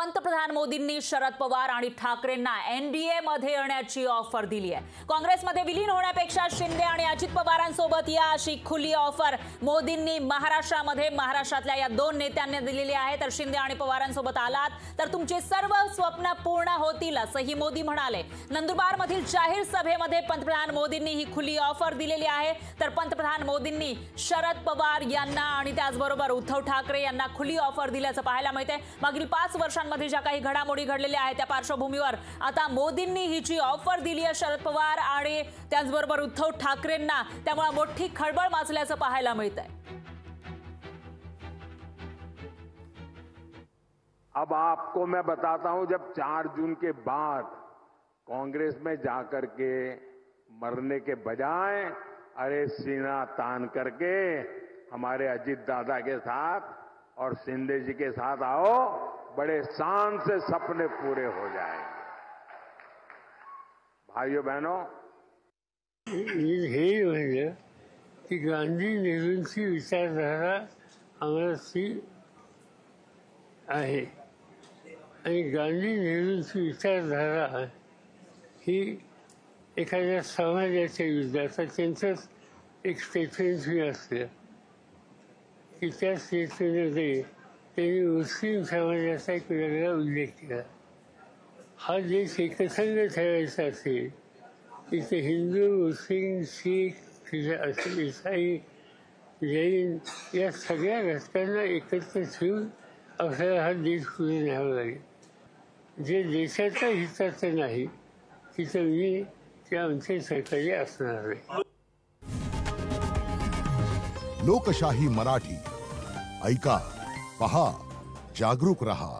पंतप्रधान मोदींनी शरद पवार आणि ठाकरेंना एनडीए मध्ये येण्याची ऑफर दिली आहे। काँग्रेसमध्ये विलीन होण्यापेक्षा शिंदे आणि अजित पवारांसोबत या अशी खुली ऑफर मोदींनी महाराष्ट्रातल्या या दोन नेत्यांनी दिलेली आहे। तर शिंदे आणि पवारांसोबत आलात तर तुमचे सर्व स्वप्न पूर्ण होतील असंही मोदी म्हणाले। नंदुरबार मधील जाहीर सभेमध्ये पंतप्रधान मोदींनी ही खुली ऑफर दिलेली आहे। तर पंतप्रधान मोदींनी शरद पवार यांना आणि त्याचबरोबर उद्धव ठाकरे यांना खुली ऑफर दिल्याचं पाहायला मिळते। मागील 5 वर्षांमध्ये ज्या काही घडामोडी घडलेल्या आहेत त्या पार्श्वभूमीवर आता मोदींनी ही जी ऑफर दिली आहे शरद पवार आणि त्याचबरोबर उद्धव ठाकरेंना, त्यामुळे मोठी खळबळ माजल्याचं पाहायला मिळतंय। अब आपको मैं बताता हूं, जब 4 जून के बाद कांग्रेस में जाकर के मरने के बजाय अरे सीना तान करके हमारे अजीत दादा के साथ और शिंदे जी के साथ आओ, बड़े शान से सपने पूरे हो जाएंगे। भाइयों बहनों, हे म्हणजे की गांधी नेहरूंची विचारधारा आम्हालाची आहे आणि गांधी नेहरूंची विचारधारा ही एखाद्या समाजाच्या विरुद्ध त्यांचंच एक स्टेटमेंट ही असतं की त्या स्टेटमेंटमध्ये त्यांनी मुस्लिम समाजाचा एक वेगळा उल्लेख केला। हा देश एकसंघ ठेवायचा असेल तिथे हिंदू, मुस्लिम, शीख, ईसाई, जैन या सगळ्या घटकांना एकत्र ठेवून आपल्याला हा देश पुढे न्यावा लागेल। जे देशाच्या हिताचं नाही तिथं मी त्या आमचे सहकारी असणार आहे। लोकशाही मराठी ऐका, पहा, जागरूक रहा।